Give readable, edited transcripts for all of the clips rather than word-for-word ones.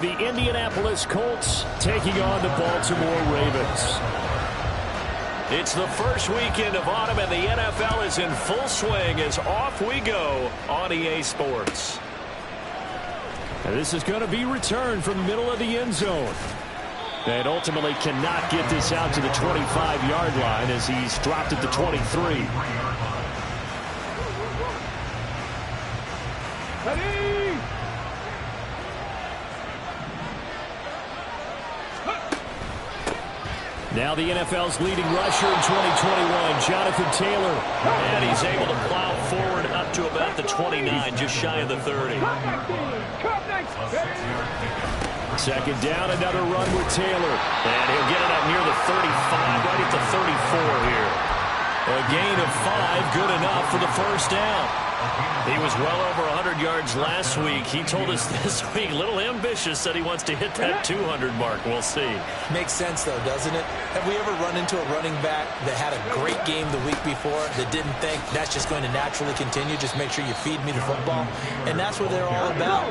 The Indianapolis Colts taking on the Baltimore Ravens. It's the first weekend of autumn, and the NFL is in full swing as off we go on EA Sports. And this is going to be returned from the middle of the end zone. And ultimately cannot get this out to the 25-yard line as he's dropped at the 23. Now the NFL's leading rusher in 2021, Jonathan Taylor. And he's able to plow forward up to about the 29, just shy of the 30. Second down, another run with Taylor. And he'll get it up near the 35, right at the 34 here. A gain of 5, good enough for the first down. He was well over 100 yards last week. He told us this week, a little ambitious, said he wants to hit that 200 mark. We'll see. Makes sense, though, doesn't it? Have we ever run into a running back that had a great game the week before that didn't think that's just going to naturally continue? Just make sure you feed me the football. And that's what they're all about.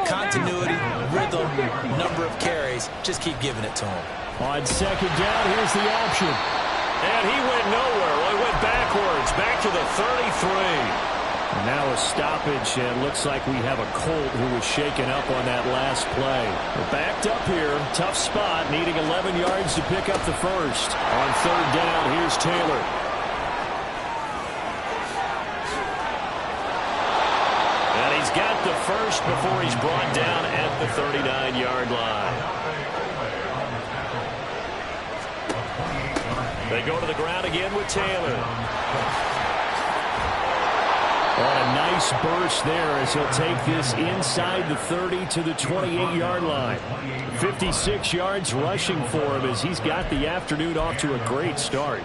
Continuity, rhythm, number of carries. Just keep giving it to him. On second down, here's the option. And he went nowhere. Well, he went backwards, back to the 33. And now a stoppage, and looks like we have a Colt who was shaken up on that last play. We're backed up here. Tough spot, needing 11 yards to pick up the first. On third down, here's Taylor. And he's got the first before he's brought down at the 39-yard line. They go to the ground again with Taylor. On a nice burst there as he'll take this inside the 30 to the 28-yard line. 56 yards rushing for him as he's got the afternoon off to a great start.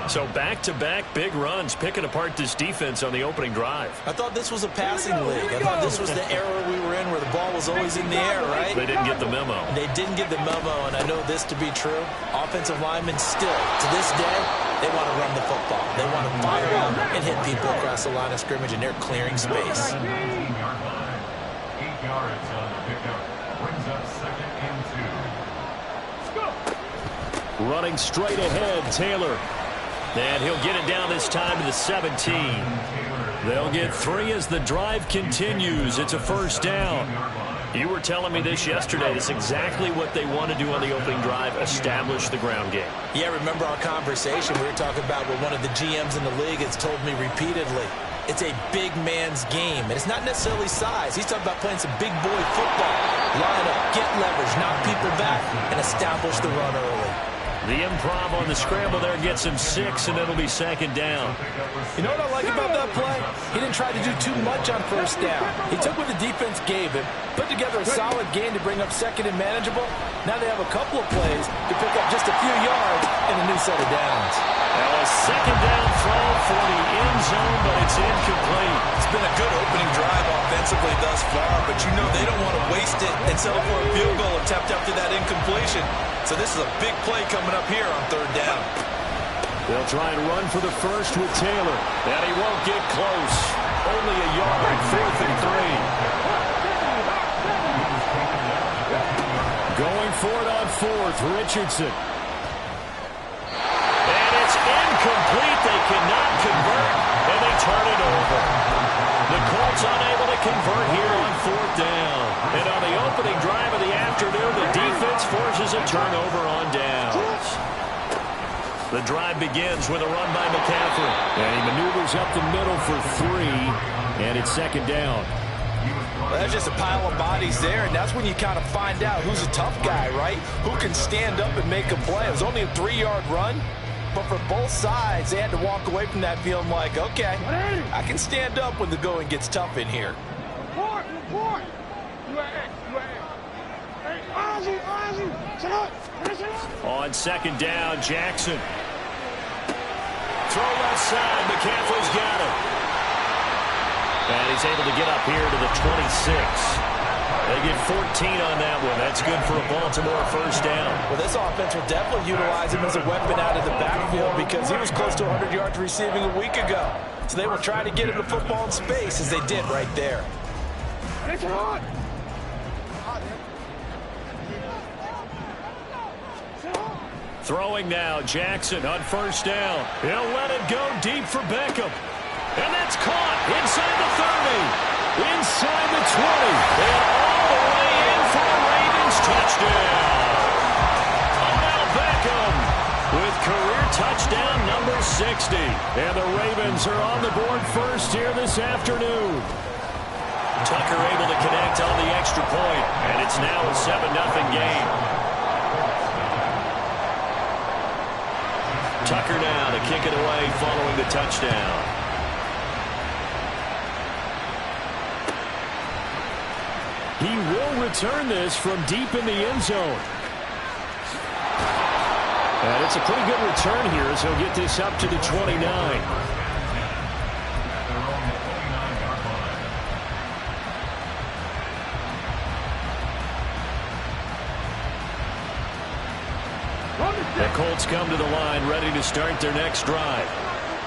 So back-to-back big runs, picking apart this defense on the opening drive. I thought this was a passing league. I thought this was the era we were in where the ball was always in the air, right? They didn't get the memo. They didn't get the memo, and I know this to be true. Offensive linemen still, to this day, they want to run the football. They want to fire out and hit people across the line of scrimmage, and they're clearing space. 8 yards on the pickup. Brings up 2nd and 2. Running straight ahead, Taylor. And he'll get it down this time to the 17. They'll get 3 as the drive continues. It's a first down. You were telling me this yesterday. This is exactly what they want to do on the opening drive, establish the ground game. Yeah, remember our conversation? We were talking about what one of the GMs in the league has told me repeatedly. It's a big man's game, and it's not necessarily size. He's talking about playing some big boy football. Line up, get leverage, knock people back, and establish the run early. The improv on the scramble there gets him 6, and it'll be second down. You know what I like about that play? He didn't try to do too much on first down. He took what the defense gave him, put together a solid game to bring up second and manageable. Now they have a couple of plays to pick up just a few yards and a new set of downs. Now a second down throw for the end zone, but it's incomplete. It's been a good opening drive offensively thus far, but you know they don't want to waste it and settle for a field goal attempt after that incompletion. So this is a big play coming up here on third down. They'll try and run for the first with Taylor. And he won't get close. Only a yard, 4th and 3. Going for it on 4th, Richardson. And it's incomplete. They cannot convert, and they turn it over. The Colts unable to convert here on 4th down. And on the opening drive of the afternoon, the defense forces a turnover on downs. The drive begins with a run by McCaffrey. And he maneuvers up the middle for 3, and it's second down. Well, that's just a pile of bodies there, and that's when you kind of find out who's a tough guy, right? Who can stand up and make a play. It was only a 3-yard run, but for both sides, they had to walk away from that feeling like, okay, I can stand up when the going gets tough in here. On second down, Jackson. Throw left side. McCaffrey's got it. And he's able to get up here to the 26. They get 14 on that one. That's good for a Baltimore first down. Well, this offense will definitely utilize him as a weapon out of the backfield because he was close to 100 yards receiving a week ago. So they will try to get him the football in space as they did right there. Throwing now, Jackson on first down. He'll let it go deep for Beckham. And that's caught inside the 30, inside the 20, and all the way in for a Ravens touchdown. Odell Beckham with career touchdown number 60. And the Ravens are on the board first here this afternoon. Tucker able to connect on the extra point, and it's now a 7-0 game. Tucker now to kick it away following the touchdown. He will return this from deep in the end zone. And it's a pretty good return here as he'll get this up to the 29. The Colts come to the line ready to start their next drive.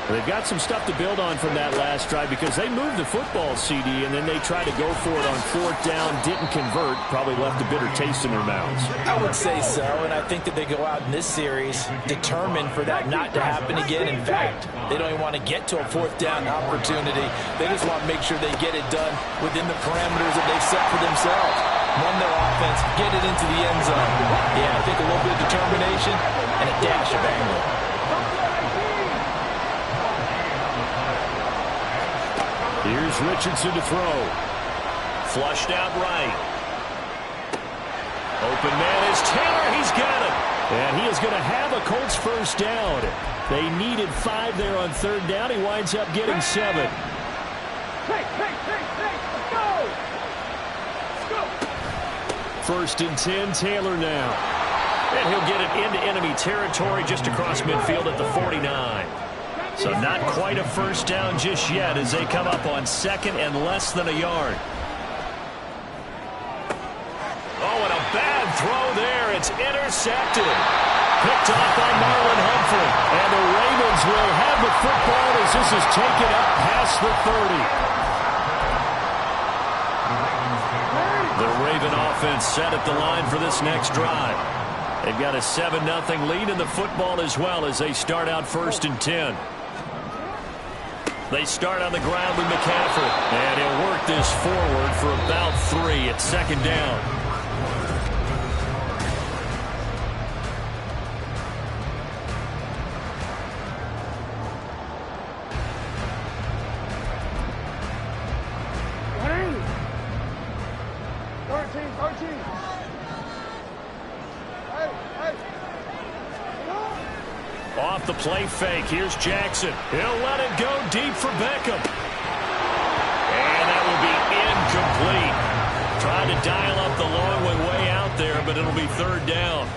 They've got some stuff to build on from that last drive because they moved the football, CD, and then they tried to go for it on fourth down, didn't convert, probably left a bitter taste in their mouths. I would say so, and I think that they go out in this series determined for that not to happen again. In fact, they don't even want to get to a fourth down opportunity. They just want to make sure they get it done within the parameters that they've set for themselves. Run their offense, get it into the end zone. Yeah, I think a little bit of determination and a dash of anger. Here's Richardson to throw. Flushed out right. Open man is Taylor. He's got it. And he is going to have a Colts first down. They needed 5 there on third down. He winds up getting 7. Hey, let's go! Let's go! First and 10, Taylor now. And he'll get it into enemy territory just across midfield at the 49. So not quite a first down just yet as they come up on second and less than a yard. Oh, and a bad throw there. It's intercepted. Picked off by Marlon Humphrey. And the Ravens will have the football as this is taken up past the 30. The Raven offense set at the line for this next drive. They've got a 7-0 lead in the football as well as they start out first and 10. They start on the ground with McCaffrey. And he'll work this forward for about 3 at second down. Off the play fake, here's Jackson. He'll let it go deep for Beckham. And that will be incomplete. Trying to dial up the long one way out there, but it'll be third down.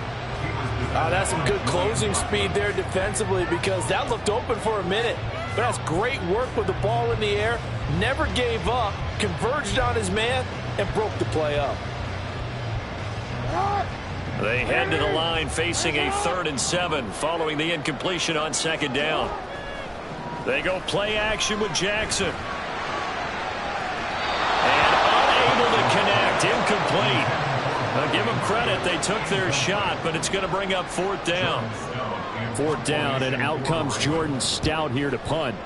That's some good closing speed there defensively because that looked open for a minute. But that's great work with the ball in the air. Never gave up, converged on his man, and broke the play up. They head to the line facing a 3rd and 7 following the incompletion on second down. They go play action with Jackson. And unable to connect. Incomplete. Now give them credit. They took their shot, but it's going to bring up 4th down. 4th down, and out comes Jordan Stout here to punt.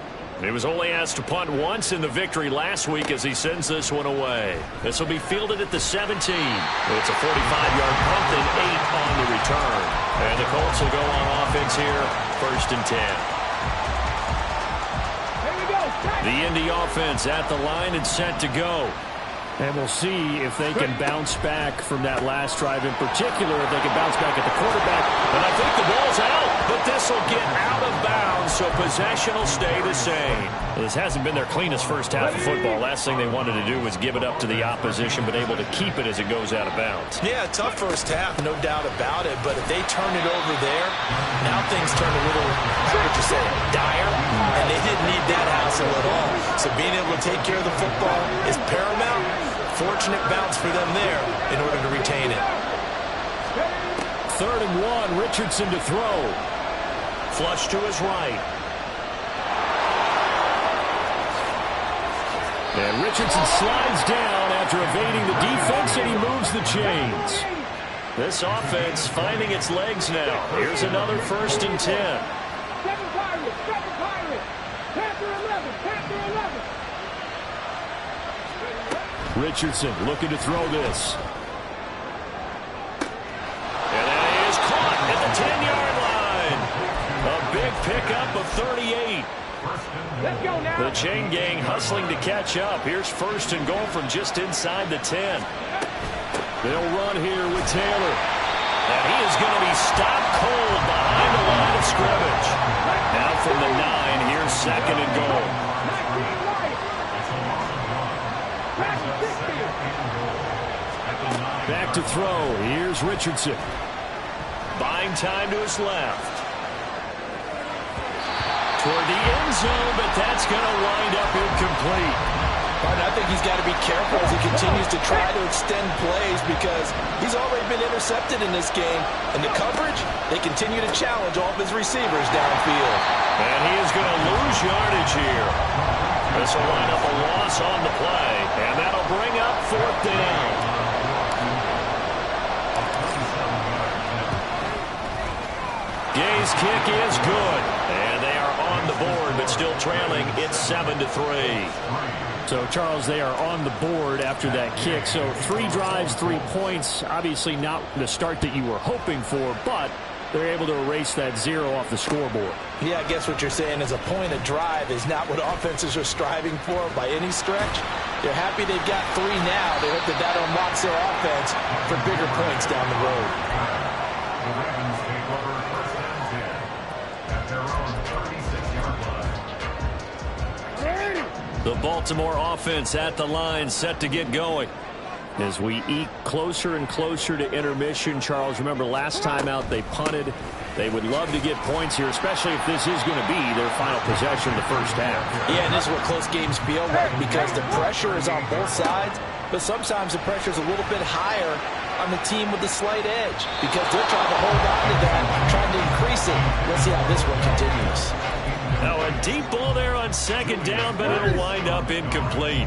He was only asked to punt once in the victory last week as he sends this one away. This will be fielded at the 17. It's a 45-yard punt and 8 on the return. And the Colts will go on offense here, 1st and 10. The Indy offense at the line and set to go. And we'll see if they can bounce back from that last drive in particular, if they can bounce back at the quarterback. And I think the ball's out, but this will get out of bounds, so possession will stay the same. This hasn't been their cleanest first half of football. Last thing they wanted to do was give it up to the opposition, but able to keep it as it goes out of bounds. Yeah, tough first half, no doubt about it. But if they turn it over there, now things turn a little, how would you say, dire. And they didn't need that hassle at all. So being able to take care of the football is paramount. Fortunate bounce for them there in order to retain it. 3rd and 1, Richardson to throw. Flush to his right. And Richardson slides down after evading the defense, and he moves the chains. This offense finding its legs now. Here's another 1st and 10. 7 Pirates, 7 Pirates. Panther 11, Panther 11. Richardson looking to throw this. And that is caught at the 10-yard line. A big pickup of 38. Let's go now. The chain gang hustling to catch up. Here's 1st and goal from just inside the 10. They'll run here with Taylor. And he is going to be stopped cold behind the line of scrimmage. Now from the 9, here's 2nd and goal. 19 right. Back to throw. Here's Richardson. Buying time to his left. Toward the end zone, but that's going to wind up incomplete. I think he's got to be careful as he continues to try to extend plays because he's already been intercepted in this game. And the coverage, they continue to challenge all of his receivers downfield. And he is going to lose yardage here. This will wind up a loss on the play. And that'll bring up 4th down. Gay's kick is good. And they are on the board, but still trailing. It's 7-3. So, Charles, they are on the board after that kick. So 3 drives, 3 points. Obviously not the start that you were hoping for, but they're able to erase that 0 off the scoreboard. Yeah, I guess what you're saying is a point of drive is not what offenses are striving for by any stretch. They're happy they've got 3 now. They hope that that unlocks their offense for bigger points down the road. The Ravens take over 1st and 10 at their own 36-yard line. The Baltimore offense at the line, set to get going. As we eke closer and closer to intermission, Charles, remember last time out they punted. They would love to get points here, especially if this is going to be their final possession of the first half. Yeah, and this is what close games feel like because the pressure is on both sides, but sometimes the pressure is a little bit higher on the team with the slight edge because they're trying to hold on to that, trying to increase it. Let's see how this one continues. Now a deep ball there on 2nd down, but it'll wind up incomplete.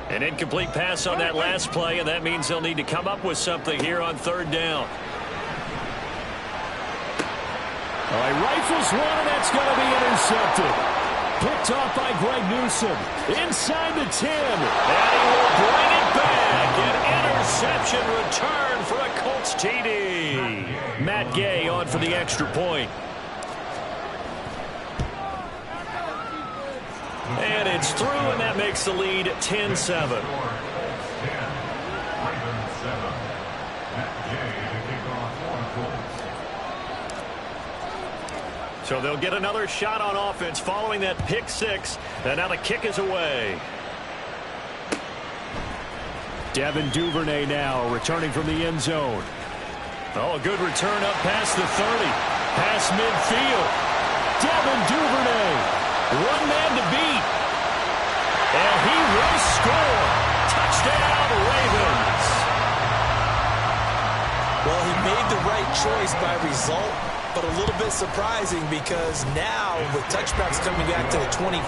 An incomplete pass on that last play, and that means they'll need to come up with something here on 3rd down. All right, rifles one, and that's going to be intercepted. Picked off by Greg Newsome. Inside the 10. And he will bring it back. An interception return for a Colts TD. Matt Gay on for the extra point. And it's through, and that makes the lead 10-7. So they'll get another shot on offense following that pick 6. And now the kick is away. Devin Duvernay now returning from the end zone. Oh, a good return up past the 30. Past midfield. Devin Duvernay. One man to beat. And he will score. Touchdown, Ravens. Well, he made the right choice by result, but a little bit surprising because now with touchbacks coming back to the 25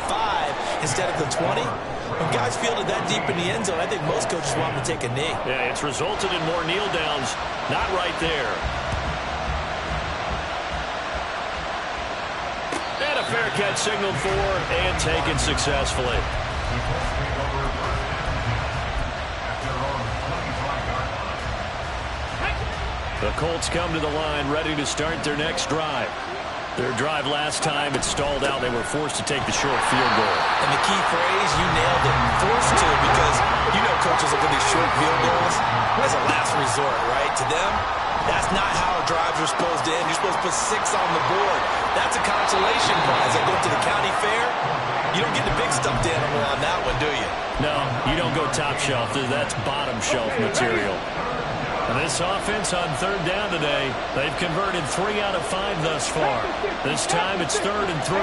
instead of the 20, when guys fielded that deep in the end zone, I think most coaches want them to take a knee. Yeah, it's resulted in more kneel downs. Not right there. And a fair catch signaled for and taken successfully. The Colts come to the line ready to start their next drive. Their drive last time, it stalled out. They were forced to take the short field goal. And the key phrase, you nailed it, forced to, because you know coaches look at these short field goals as a last resort, right? To them, that's not how drives are supposed to end. You're supposed to put 6 on the board. That's a consolation prize. I go to the county fair. You don't get the big stuffed animal on that one, do you? No, you don't go top shelf. That's bottom shelf material. And this offense on 3rd down today, they've converted 3 out of 5 thus far. This time it's 3rd and 3.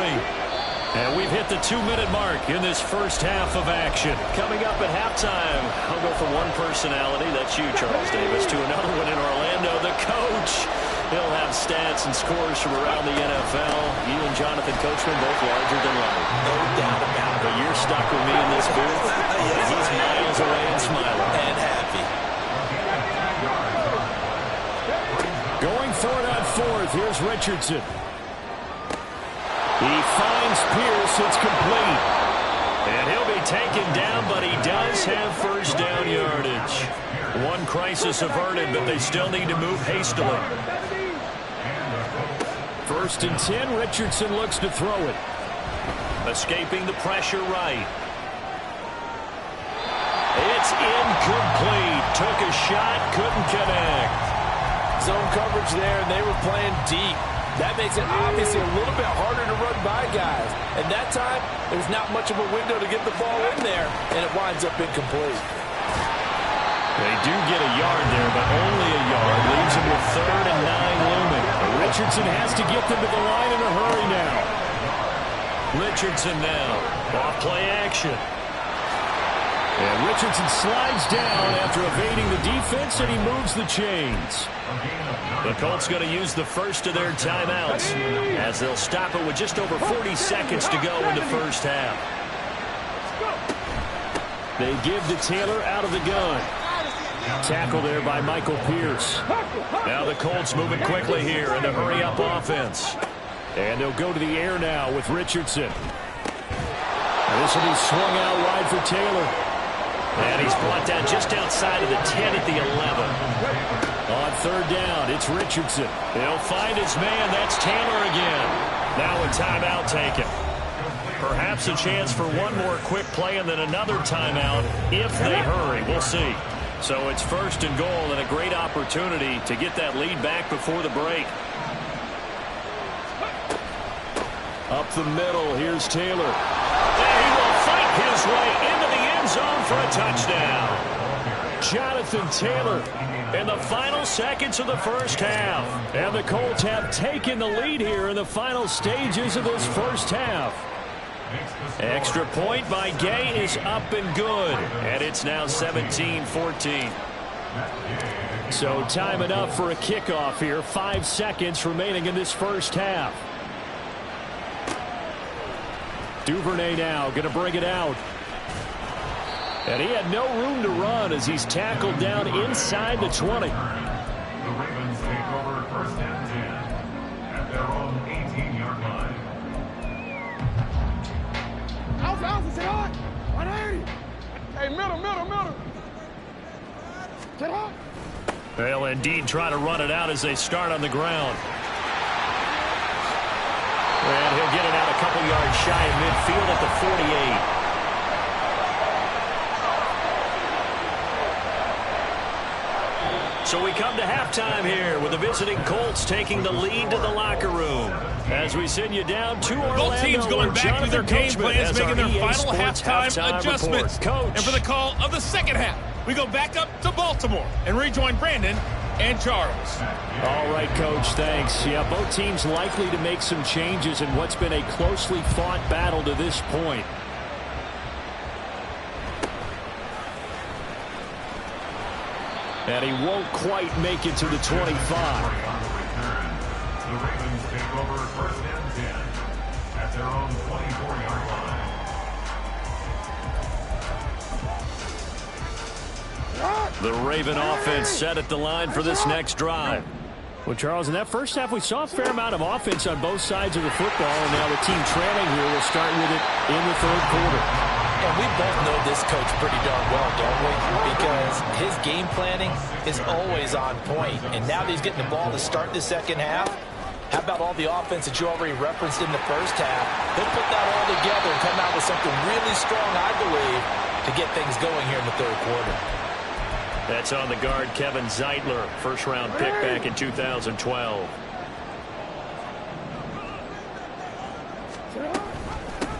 And we've hit the 2-minute mark in this first half of action. Coming up at halftime, I'll go from one personality, that's you, Charles Davis, to another one in Orlando, the coach. He'll have stats and scores from around the NFL. You and Jonathan Coachman both larger than life. No doubt about it. But you're stuck with me in this booth. Yes, He's miles away and smiling. And happy. Going for it on fourth. Here's Richardson. He finds Pierce. It's complete. And he'll be taken down, but he does have first down yardage. One crisis averted, but they still need to move hastily. 1st and 10. Richardson looks to throw it. Escaping the pressure right. It's incomplete. Took a shot, couldn't connect. Zone coverage there, and they were playing deep. That makes it obviously a little bit harder to run by guys. And that time, there's not much of a window to get the ball in there, and it winds up incomplete. They do get a yard there, but only a yard. Leaves them with 3rd and 9 looming. Richardson has to get them to the line in a hurry now. Richardson now. Off play action. And Richardson slides down after evading the defense, and he moves the chains. The Colts going to use the first of their timeouts as they'll stop it with just over 40 seconds to go in the first half. They give to Taylor out of the gun. Tackle there by Michael Pierce. Now the Colts moving quickly here in the hurry-up offense. And they'll go to the air now with Richardson. This will be swung out wide for Taylor. And he's brought down just outside of the 10 at the 11. On 3rd down, it's Richardson. He'll find his man. That's Taylor again. Now a timeout taken. Perhaps a chance for one more quick play and then another timeout if they hurry. We'll see. So it's 1st and goal and a great opportunity to get that lead back before the break. Up the middle, here's Taylor. And he will fight his way into the end zone for a touchdown. Jonathan Taylor In the final seconds of the first half. And the Colts have taken the lead here in the final stages of this first half. Extra point by Gay is up and good. And it's now 17-14. So time enough for a kickoff here. 5 seconds remaining in this first half. Duvernay now going to bring it out. And he had no room to run as he's tackled down inside the 20. The Ravens take over 1st and 10 at their own 18-yard line. Outside, sit hard. 180. Hey, middle. Sit hard. They'll indeed try to run it out as they start on the ground. And he'll get it out a couple yards shy of midfield at the 48. So we come to halftime here with the visiting Colts taking the lead to the locker room. As we send you down to Orlando. Both teams going back to their game plans, making their final halftime adjustments. Coach. And for the call of the second half, we go back up to Baltimore and rejoin Brandon and Charles. All right, Coach, thanks. Yeah, both teams likely to make some changes in what's been a closely fought battle to this point. And he won't quite make it to the 25. The Ravens take over 1st and 10 at their own 24-yard line. The Raven offense set at the line for this next drive. Well, Charles, in that first half, we saw a fair amount of offense on both sides of the football, and now the team trailing here will start with it in the 3rd quarter. And we both know this coach pretty darn well, don't we? Because his game planning is always on point. And now that he's getting the ball to start the second half, how about all the offense that you already referenced in the first half? He'll put that all together and come out with something really strong, I believe, to get things going here in the 3rd quarter. That's on the guard, Kevin Zeitler, first-round pick back in 2012.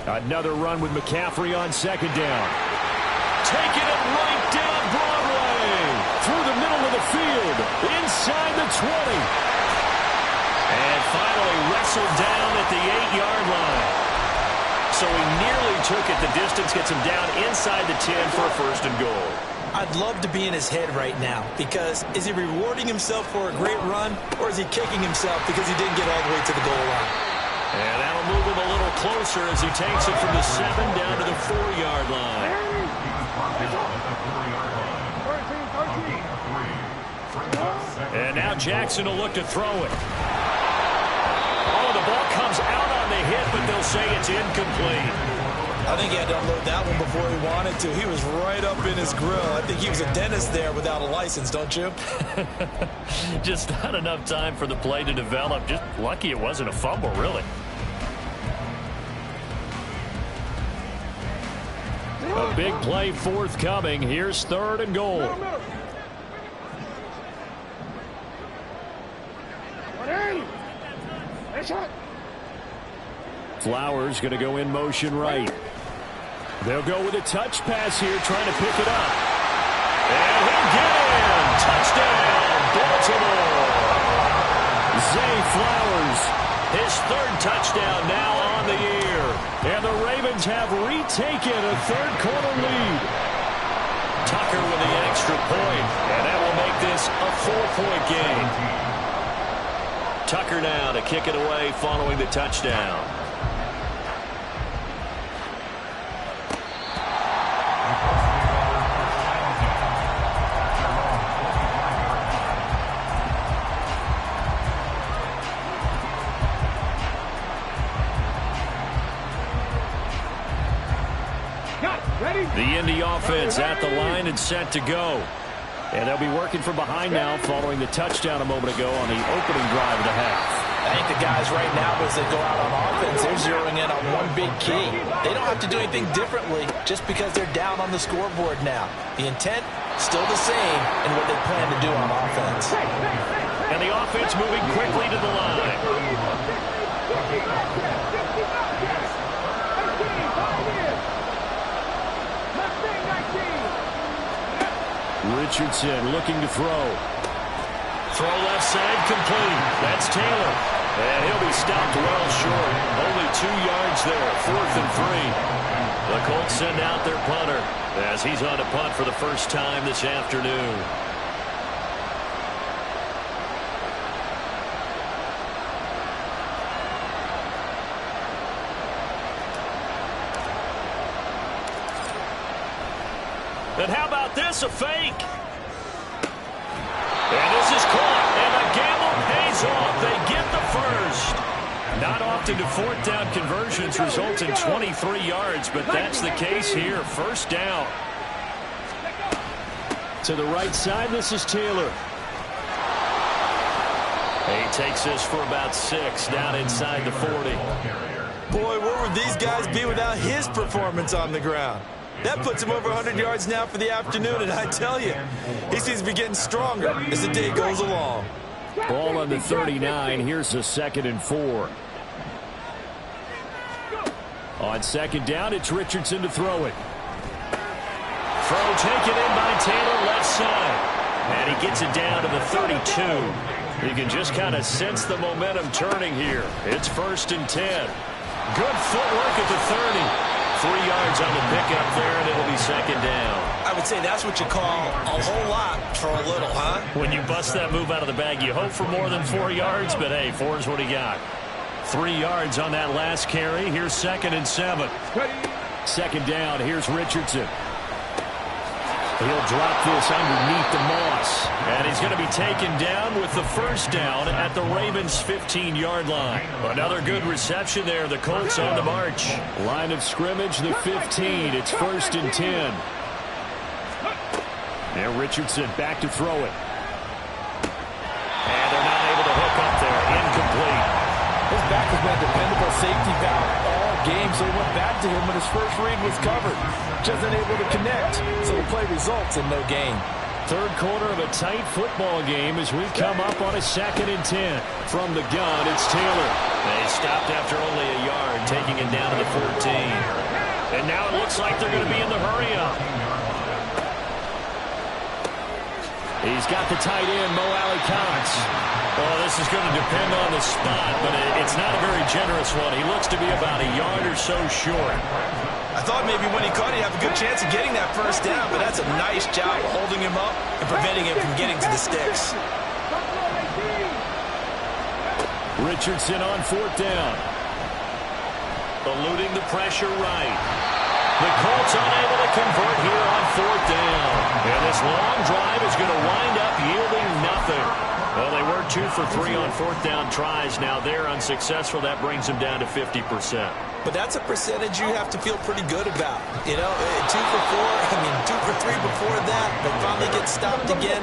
Another run with McCaffrey on 2nd down. Taking it right down Broadway. Through the middle of the field. Inside the 20. And finally wrestled down at the 8-yard line. So he nearly took it the distance, gets him down inside the 10 for a 1st and goal. I'd love to be in his head right now, because is he rewarding himself for a great run, or is he kicking himself because he didn't get all the way to the goal line? And that'll move him a little closer as he takes it from the 7 down to the 4-yard line. 13. And now Jackson will look to throw it. Oh, the ball comes out on the hit, but they'll say it's incomplete. I think he had to unload that one before he wanted to. He was right up in his grill. I think he was a dentist there without a license, don't you? Just not enough time for the play to develop. Just lucky it wasn't a fumble, really. A big play forthcoming. Here's 3rd and goal. Flowers going to go in motion right. They'll go with a touch pass here, trying to pick it up. And he'll get in. Touchdown, Baltimore. Zay Flowers, his 3rd touchdown now on the year. And the Ravens have retaken a 3rd quarter lead. Tucker with the extra point, and that will make this a 4-point game. Tucker now to kick it away following the touchdown. The Indy offense at the line and set to go. And they'll be working from behind now following the touchdown a moment ago on the opening drive of the half. I think the guys right now, as they go out on offense, they're zeroing in on one big key. They don't have to do anything differently just because they're down on the scoreboard now. The intent, still the same in what they plan to do on offense. And the offense moving quickly to the line. Richardson looking to throw. Throw left side complete. That's Taylor. And he'll be stopped well short. Only 2 yards there. 4th and 3. The Colts send out their punter as he's on to punt for the first time this afternoon. And how about this, a fake? And this is caught, and the gamble pays off. They get the first. Not often do 4th down conversions result in 23 yards, but that's the case here. 1st down. To the right side, this is Taylor. He takes this for about 6 down inside the 40. Boy, where would these guys be without his performance on the ground? That puts him over 100 yards now for the afternoon, and I tell you, he seems to be getting stronger as the day goes along. Ball on the 39. Here's a 2nd and 4. On 2nd down, it's Richardson to throw it. Throw taken in by Taylor, left side. And he gets it down to the 32. You can just kind of sense the momentum turning here. It's 1st and 10. Good footwork at the 30. 3 yards on the pickup there, and it'll be 2nd down. I would say that's what you call a whole lot for a little, huh? When you bust that move out of the bag, you hope for more than 4 yards, but hey, 4 is what he got. 3 yards on that last carry. Here's 2nd and 7. 2nd down, here's Richardson. He'll drop this underneath the moss. And he's going to be taken down with the 1st down at the Ravens' 15-yard line. Another good reception there. The Colts on the march. Line of scrimmage, the 15. It's 1st and 10. And Richardson back to throw it. And they're not able to hook up there. Incomplete. His back has been a dependable safety valve all game, so he went back to him when his first read was covered. Just unable to connect, so the play results in no gain. 3rd quarter of a tight football game as we come up on a 2nd and 10. From the gun, it's Taylor. They stopped after only a yard, taking it down to the 14. And now it looks like they're going to be in the hurry-up. He's got the tight end, Mo Alley-Cox. Well, this is going to depend on the spot, but it's not a very generous one. He looks to be about a yard or so short. I thought maybe when he caught it, he'd have a good chance of getting that 1st down, but that's a nice job of holding him up and preventing him from getting to the sticks. Richardson on 4th down. Eluding the pressure right. The Colts unable to convert here on 4th down. And this long drive is going to wind up yielding nothing. Well, they were 2 for 3 on fourth down tries. Now they're unsuccessful. That brings them down to 50%. But that's a percentage you have to feel pretty good about. You know, 2 for 2 for 3 before that. They finally get stopped again.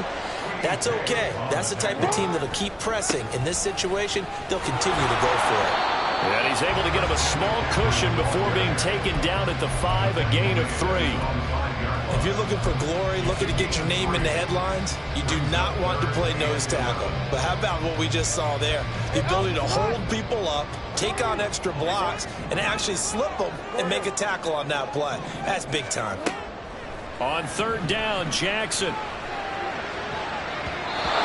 That's okay. That's the type of team that'll keep pressing. In this situation, they'll continue to go for it. And he's able to get him a small cushion before being taken down at the 5, a gain of 3. If you're looking for glory, looking to get your name in the headlines, you do not want to play nose tackle. But how about what we just saw there? The ability to hold people up, take on extra blocks, and actually slip them and make a tackle on that play. That's big time. On third down, Jackson.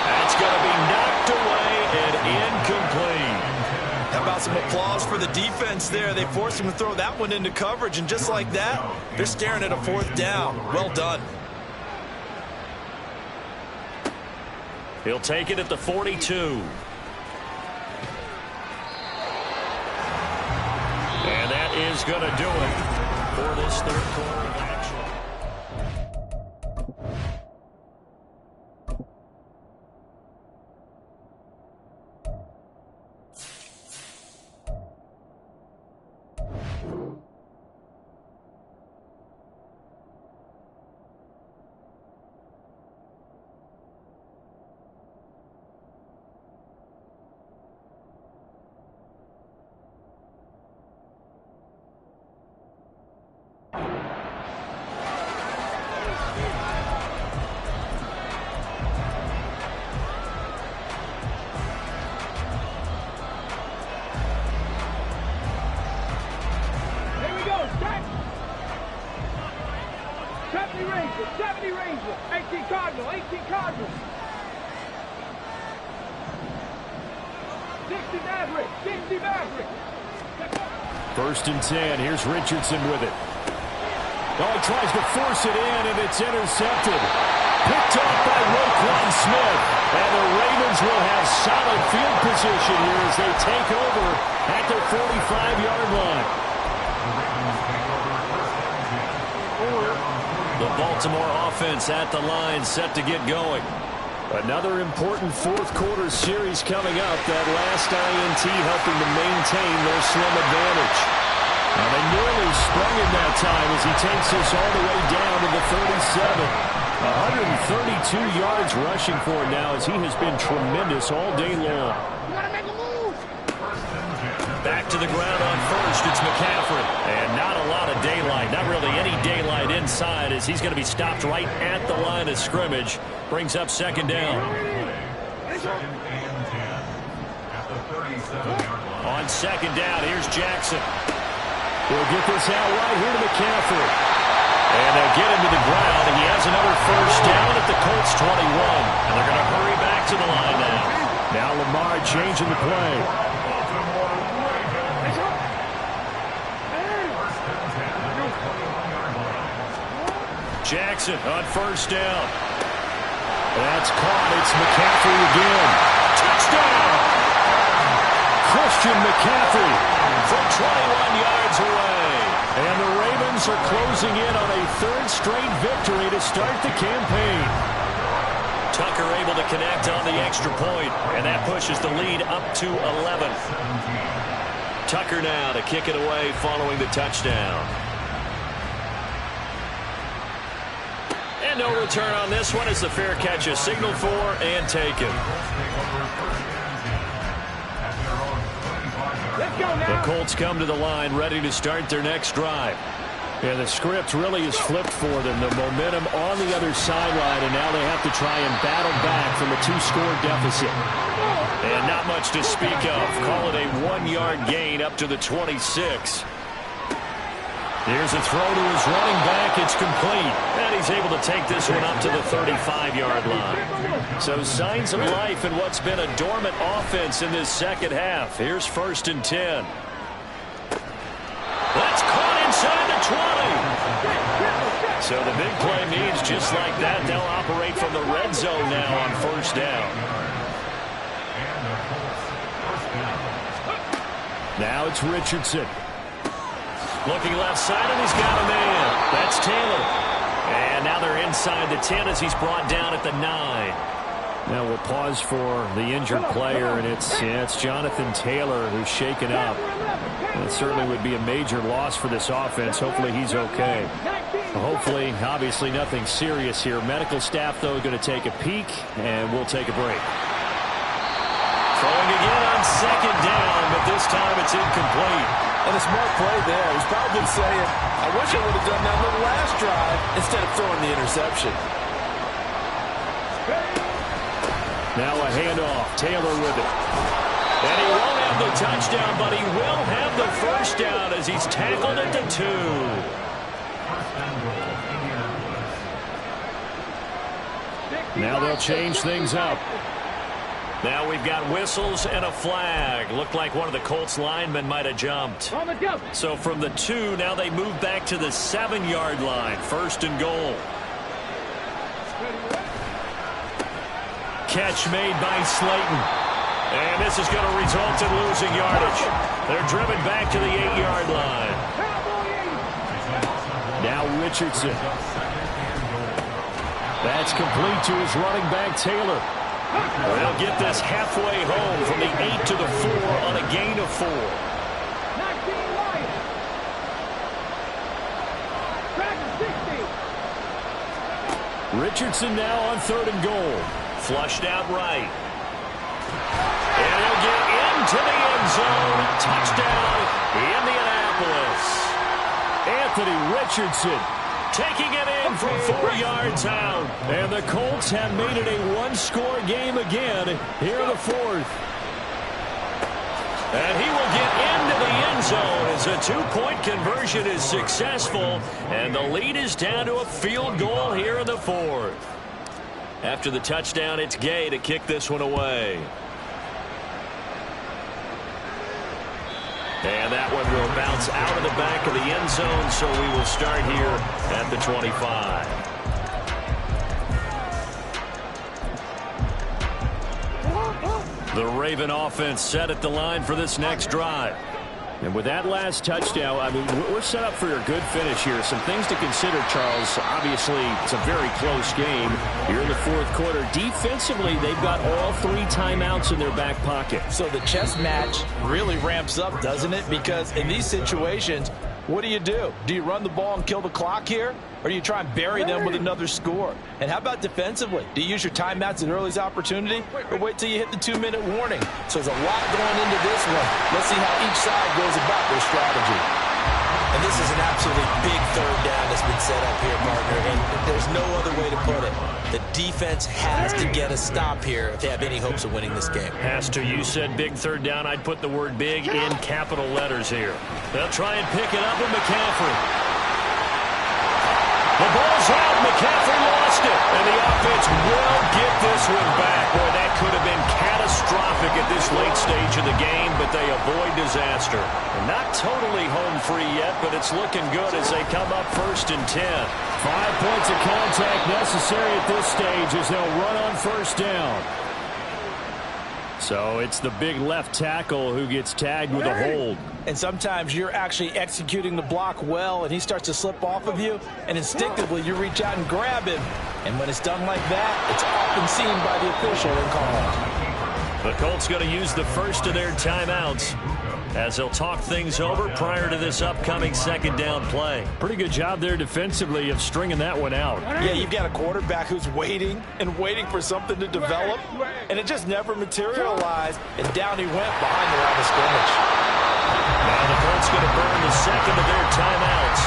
That's going to be knocked away and incomplete. How about some applause for the defense there? They forced him to throw that one into coverage, and just like that, they're staring at a fourth down. Well done. He'll take it at the 42. And that is going to do it for this third quarter of action. First and 10. Here's Richardson with it. Oh, he tries to force it in, and it's intercepted. Picked off by Roquan Smith. And the Ravens will have solid field position here as they take over at their 45-yard line. The Baltimore offense at the line, set to get going. Another important fourth quarter series coming up. That last INT helping to maintain their slim advantage. Now they nearly sprung in that time as he takes us all the way down to the 37. 132 yards rushing for him now as he has been tremendous all day long. Back to the ground on first. It's McCaffrey. And not a lot of daylight. Not really any daylight inside as he's going to be stopped right at the line of scrimmage. Brings up second down. On second down, here's Jackson. He'll get this out right here to McCaffrey. And they'll get him to the ground. And he has another first down at the Colts 21. And they're going to hurry back to the line now. Now Lamar changing the play. Jackson on first down. That's caught. It's McCaffrey again. Touchdown! Christian McCaffrey from 21 yards away. And the Ravens are closing in on a third straight victory to start the campaign. Tucker able to connect on the extra point, and that pushes the lead up to 11. Tucker now to kick it away following the touchdown. And no return on this one as the fair catch is signaled for and taken. The Colts come to the line ready to start their next drive. And the script really is flipped for them. The momentum on the other sideline, and now they have to try and battle back from a 2-score deficit. And not much to speak of. Call it a 1-yard gain up to the 26. Here's a throw to his running back. It's complete. And he's able to take this one up to the 35-yard line. So signs of life in what's been a dormant offense in this second half. Here's first and 10. That's caught inside the 20. So the big play means just like that, they'll operate from the red zone now on first down. Now it's Richardson. Looking left side, and he's got a man. That's Taylor. And now they're inside the 10 as he's brought down at the 9. Now we'll pause for the injured player, and it's Jonathan Taylor who's shaken up. And it certainly would be a major loss for this offense. Hopefully he's okay. Hopefully, obviously nothing serious here. Medical staff, though, going to take a peek, and we'll take a break. Throwing again on second down, but this time it's incomplete. And a smart play there. He's probably saying, I wish I would have done that on the last drive instead of throwing the interception. Now a handoff. Taylor with it. And he won't have the touchdown, but he will have the first down as he's tackled at the 2. Now they'll change things up. Now we've got whistles and a flag. Looked like one of the Colts linemen might have jumped. So from the 2, now they move back to the 7-yard line. 1st and goal. Catch made by Slayton. And this is going to result in losing yardage. They're driven back to the 8-yard line. Now Richardson. That's complete to his running back, Taylor. They'll get this halfway home from the 8 to the 4 on a gain of 4. Richardson now on 3rd and goal. Flushed out right. And he'll get into the end zone. Touchdown, Indianapolis. Anthony Richardson taking it in from 4 yards out. And the Colts have made it a 1-score game again here in the 4th. And he will get into the end zone as a 2-point conversion is successful. And the lead is down to a field goal here in the 4th. After the touchdown, it's Gay to kick this one away. And that one will bounce out of the back of the end zone, so we will start here at the 25. The Raven offense set at the line for this next drive. And with that last touchdown, I mean, we're set up for a good finish here. Some things to consider, Charles. Obviously, it's a very close game. You're in the 4th quarter. Defensively, they've got all 3 timeouts in their back pocket. So the chess match really ramps up, doesn't it? Because in these situations, what do? Do you run the ball and kill the clock here? Or do you try and bury them with another score? And how about defensively? Do you use your timeouts at early's opportunity? Or wait till you hit the 2-minute warning? So there's a lot going into this one. Let's see how each side goes about their strategy. And this is an absolutely big 3rd down that's been set up here, partner. And there's no other way to put it. The defense has to get a stop here if they have any hopes of winning this game. Has to. You said big 3rd down. I'd put the word big in capital letters here. They'll try and pick it up with McCaffrey. The ball's out. McCaffrey lost it. And the offense will get this one back. Boy, that could have been catastrophic at this late stage of the game, but they avoid disaster. And not totally home free yet, but it's looking good as they come up 1st and 10. 5 points of contact necessary at this stage as they'll run on 1st down. So it's the big left tackle who gets tagged with a hold. And sometimes you're actually executing the block well, and he starts to slip off of you, and instinctively you reach out and grab him. And when it's done like that, it's often seen by the official and called. The Colts going to use the first of their timeouts as they'll talk things over prior to this upcoming 2nd down play. Pretty good job there defensively of stringing that one out. Yeah, you've got a quarterback who's waiting and waiting for something to develop, and it just never materialized, and down he went behind the line of scrimmage. Now the Colts going to burn the 2nd of their timeouts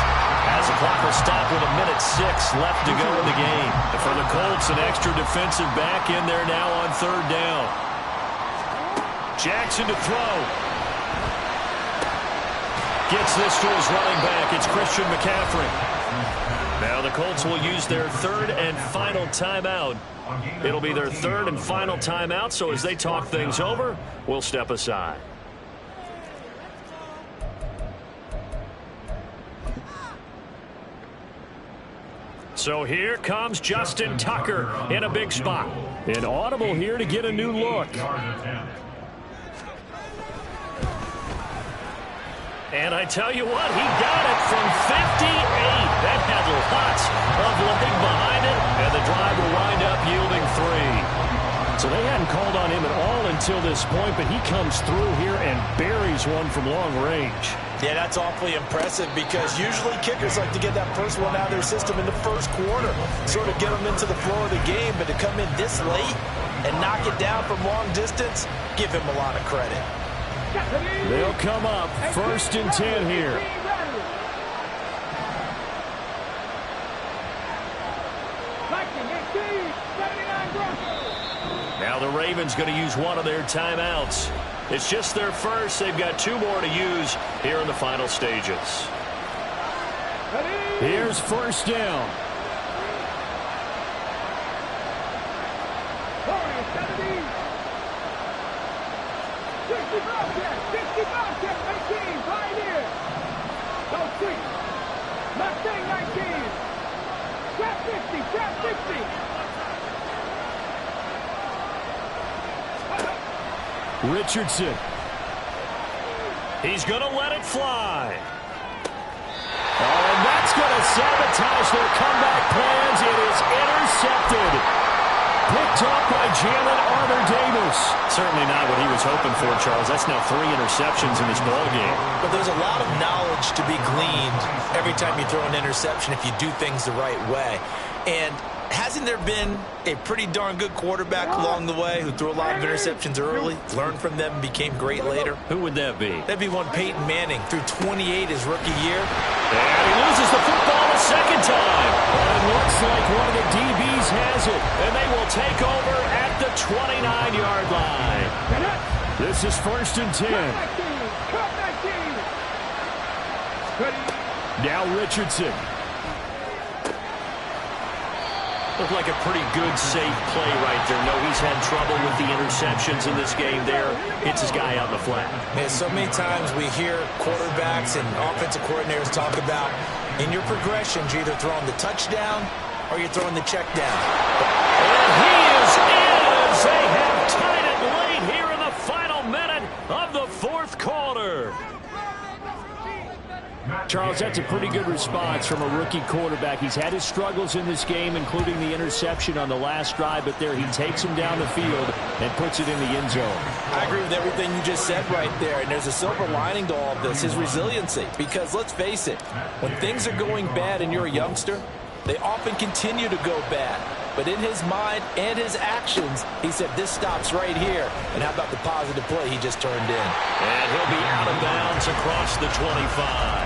as the clock will stop with 1:06 left to go in the game. And for the Colts, an extra defensive back in there now on 3rd down. Jackson to throw. Gets this to his running back. It's Christian McCaffrey. Now the Colts will use their 3rd and final timeout. It'll be their 3rd and final timeout, so as they talk things over, we'll step aside. So here comes Justin Tucker in a big spot. An audible here to get a new look. And I tell you what, he got it from 58. That had lots of leg behind it, and the drive will wind up yielding 3. So they hadn't called on him at all until this point, but he comes through here and buries one from long range. Yeah, that's awfully impressive because usually kickers like to get that first one out of their system in the first quarter, sort of get them into the flow of the game, but to come in this late and knock it down from long distance, give him a lot of credit. They'll come up 1st and 10 here. Now the Ravens going to use one of their timeouts. It's just their first. They've got 2 more to use here in the final stages. Here's 1st down. Richardson. He's going to let it fly. Oh, and that's going to sabotage their comeback plans. It is intercepted. Picked off by Jalen Armour-Davis. Certainly not what he was hoping for, Charles. That's now 3 interceptions in this ballgame. But there's a lot of knowledge to be gleaned every time you throw an interception if you do things the right way. And hasn't there been a pretty darn good quarterback along the way who threw a lot of interceptions early, learned from them, and became great later? Who would that be? That'd be one Peyton Manning, threw 28 his rookie year. And he loses the football a second time. And looks like one of the DBs has it. And they will take over at the 29-yard line. This is 1st and 10. Now Richardson. Looked like a pretty good, safe play right there. No, he's had trouble with the interceptions in this game there. Hits his guy out in the flat. Man, so many times we hear quarterbacks and offensive coordinators talk about in your progressions, you're either throwing the touchdown or you're throwing the check down. And he is in as they have tied it late here in the final minute of the 4th quarter. Charles, that's a pretty good response from a rookie quarterback. He's had his struggles in this game, including the interception on the last drive, but there he takes him down the field and puts it in the end zone. I agree with everything you just said right there, and there's a silver lining to all of this, his resiliency. Because let's face it, when things are going bad and you're a youngster, they often continue to go bad. But in his mind and his actions, he said, this stops right here. And how about the positive play he just turned in? And he'll be out of bounds across the 25.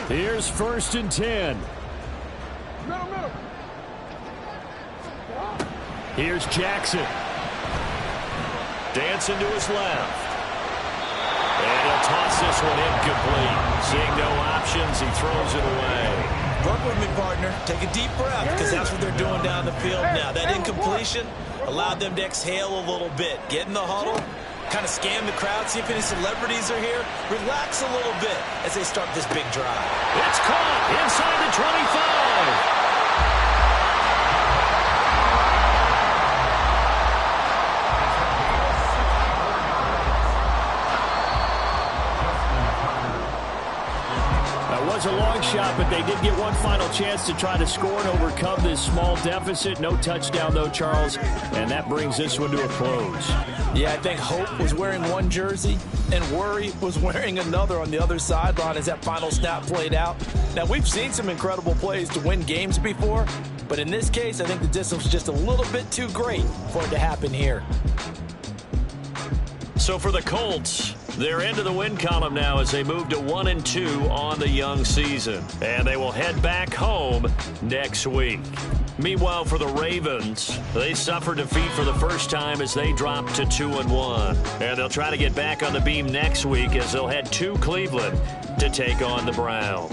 Here's 1st and 10. Here's Jackson. Dancing to his left. And he'll toss this one incomplete. Seeing no options, he throws it away. Work with me, partner. Take a deep breath because that's what they're doing down the field now. That incompletion allowed them to exhale a little bit. Get in the huddle, kind of scan the crowd, see if any celebrities are here. Relax a little bit as they start this big drive. It's caught inside the 25. A long shot, but they did get one final chance to try to score and overcome this small deficit. No touchdown, though, Charles, and that brings this one to a close. Yeah, I think Hope was wearing one jersey and Worry was wearing another on the other sideline as that final snap played out. Now, we've seen some incredible plays to win games before, but in this case, I think the distance was just a little bit too great for it to happen here. So for the Colts, they're into the win column now as they move to 1-2 on the young season. And they will head back home next week. Meanwhile, for the Ravens, they suffered defeat for the first time as they dropped to 2-1. And they'll try to get back on the beam next week as they'll head to Cleveland to take on the Browns.